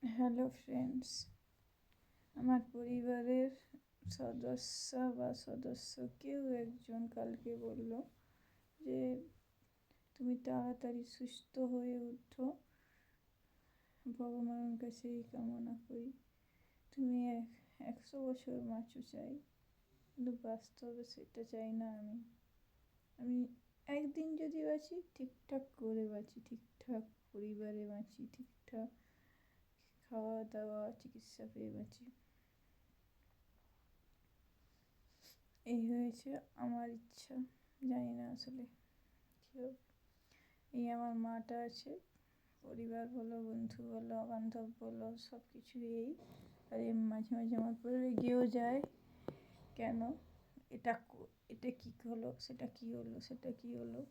Hello friends, আমার পরিবারের সদস্য কেউ একজন কালকে বলল যে তুমি তাড়াতাড়ি সুস্থ হয়ে উঠো, ভগবানের কাছে এই কামনা করি। তুমি 100 বছর বাঁচো চাই, কিন্তু বাস্তবে সেটা চাই না। আমি একদিন যদি বাঁচি, ঠিকঠাক করে বাঁচি, ঠিকঠাক পরিবারে বাঁচি, ঠিকঠাক খাওয়া দাওয়া চিকিৎসা পেয়ে বাঁচি। এই হয়েছে আমার ইচ্ছা, জানি না আসলে কী হবে। এই আমার মাটা আছে, পরিবার বলো, বন্ধু বলো, বান্ধব বলো, সব কিছু এই। আর মাঝে মাঝে আমার পরে রেগেও যায়, কেন এটা এটা কী হলো, সেটা কী হলো, সেটা কী হলো।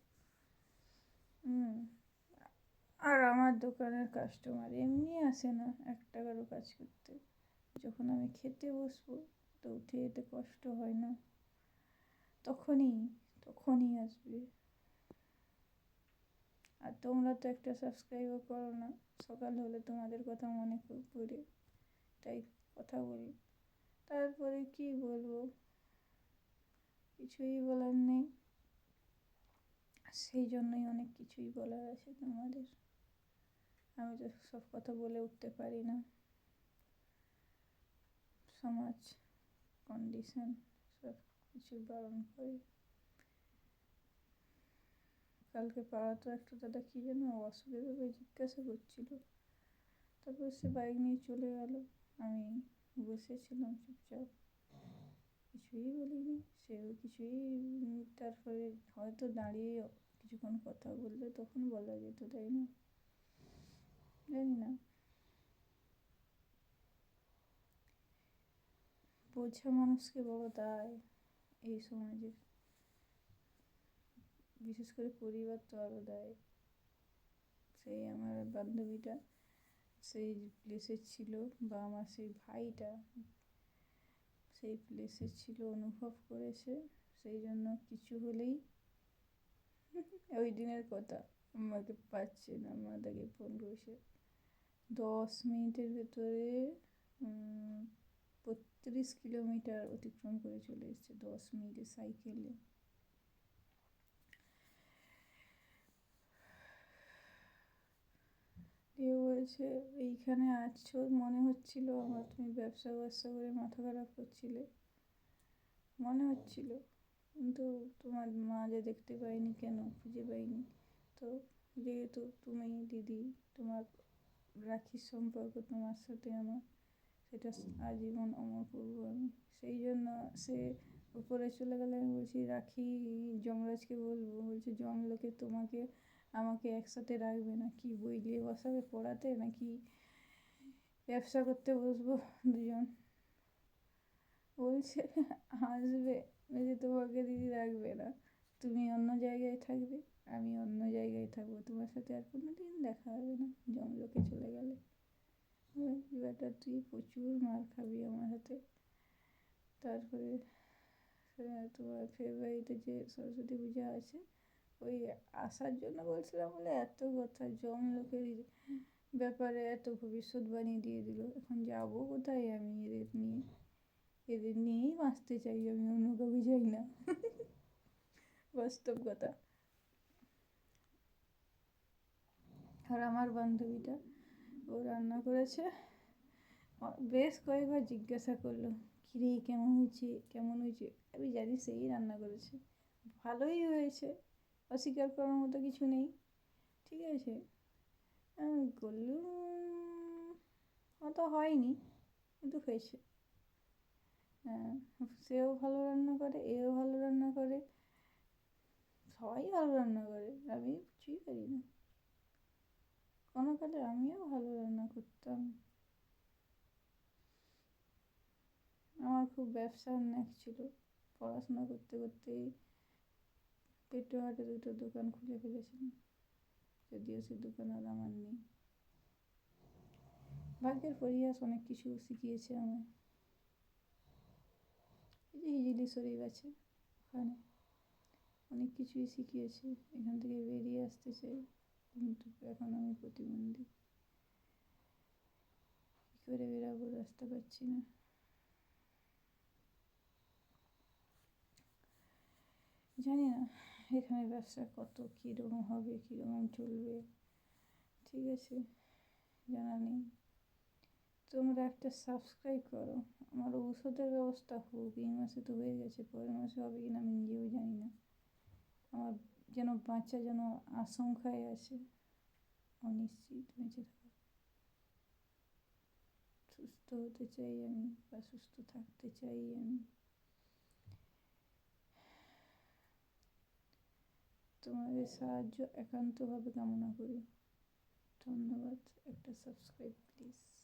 আর আমার দোকানের কাস্টমার এমনি আসে না 1 টাকারও কাজ করতে। যখন আমি খেতে বসবো তো উঠে যেতে কষ্ট হয় না, তখনই আসবে। আর তোমরা তো একটা সাবস্ক্রাইবও করো না। সকাল হলে তোমাদের কথা মনে পড়ে, তাই কথা বলি। তারপরে কি বলবো, কিছুই বলার নেই। সেই জন্যই অনেক কিছুই বলার আছে তোমাদের। আমি তো সব কথা বলে উঠতে পারি না, সমাজ কন্ডিশন সব কিছু বারণ করে। কালকে পাড়া তো একটা দাদা কী যেন অসুখের ব্যাপারে জিজ্ঞাসা করছিল, তারপর সে বাইক নিয়ে চলে গেল। আমি বসেছিলাম চুপচাপ, কিছুই বলিনি, সেও কিছুই। তারপরে হয়তো দাঁড়িয়ে কিছুক্ষণ কথা বললে তখন বলা যেত, তাই না? জানি না। বোঝা মানুষকে বড় দায় এই সমাজের, বিশেষ করে পরিবার তো আরও দেয়। সেই আমার বান্ধবীটা সেই প্লেসে ছিল, বা আমার সেই ভাইটা সেই প্লেসে ছিল, অনুভব করেছে। সেই জন্য কিছু হলেই ওই দিনের কথা আমাকে পাচ্ছে না, মা তাকে ফোন করেছে 10 মিনিটের ভেতরে 35 কিলোমিটার অতিক্রম করে চলে এসেছে 10 মিনিটে সাইকেলে। দিয়ে বলছে এইখানে আছো, মনে হচ্ছিল আমার তুমি ব্যবসা করে মাথা খারাপ করছিলে, মনে হচ্ছিল, কিন্তু তোমার মা যে দেখতে পাইনি, কেন খুঁজে পাইনি। তো যেহেতু তুমি দিদি, তোমার রাখির সম্পর্ক তোমার সাথে আমার, সেটা আজীবন অমর করবো আমি। সেই জন্য সে উপরে চলে গেলে আমি বলছি রাখি যমরাজকে বলবো, বলছে যমলোকে আমাকে একসাথে রাখবে না, কি বই দিয়ে বসাবে পড়াতে, নাকি ব্যবসা করতে বসবো দুজন। বলছে হাসবে, বলছে তোমাকে দিদি রাখবে না, তুমি অন্য জায়গায় থাকবে, আমি অন্য জায়গায় থাকবো, তোমার সাথে আর কোনো দিন দেখা হবে না যমলোকে চলে গেলে। বেটা তুই প্রচুর মার খাবি আমার হাতে। তারপরে তোমার ফেব্রুয়ারিতে যে সরস্বতী পূজা আছে, ওই আসার জন্য বলছিলাম বলে এত কথা, যমলোকের ব্যাপারে এত ভবিষ্যৎবাণী দিয়ে দিল। এখন যাবো কোথায় আমি এদের নিয়েই বাঁচতে চাই আমি, অন্য কাউকে চাই না। বাস্তব কথা। আর আমার বান্ধবীটা, ও রান্না করেছে, বেশ কয়েকবার জিজ্ঞাসা করলো কিরে কেমন হয়েছে। আমি জানি সেই রান্না করেছে, ভালোই হয়েছে, অস্বীকার করার মতো কিছু নেই, ঠিক আছে। আমি বললুম অত হয়নি, কিন্তু হয়েছে। হ্যাঁ, সেও ভালো রান্না করে, এও ভালো রান্না করে, সবাই ভালো রান্না করে, আমি কিছুই পারি না। কোনো কালে আমিও ভালো রান্না করতাম। আমার খুব ব্যবসার ন্যাক ছিল, পড়াশোনা করতে করতেই পেটুয়াহাটে 2টো দোকান খুলে ফেলেছিলাম, যদিও সে দোকান আর আমার নেই। ভাগ্যের পরিহাস অনেক কিছু শিখিয়েছে আমায়। এই যে হিজিলি শরীফ আছে, ওখানে অনেক কিছুই শিখিয়েছে। এখান থেকে বেরিয়ে আসতে চাই, কিন্তু এখন আমি প্রতিবন্ধী। করে বেরাবো, রাস্তা পাচ্ছি না। জানি না এখানে ব্যবসা কত কীরকম হবে, কীরকম চলবে, ঠিক আছে, জানা নেই। তোমরা একটা সাবস্ক্রাইব করো, আমার ঔষধের ব্যবস্থা হোক। এই মাসে তো হয়ে গেছে, পরের মাসে হবে কিনা আমি নিজেও জানি না। আমার যেন বাঁচা যেন আশঙ্কায় আছে, অনিশ্চিত বেঁচে থাকা। সুস্থ হতে চাই আমি, বা সুস্থ থাকতে চাই আমি। তোমাদের সাহায্য একান্তভাবে কামনা করি। ধন্যবাদ। একটা সাবস্ক্রাইব প্লিজ।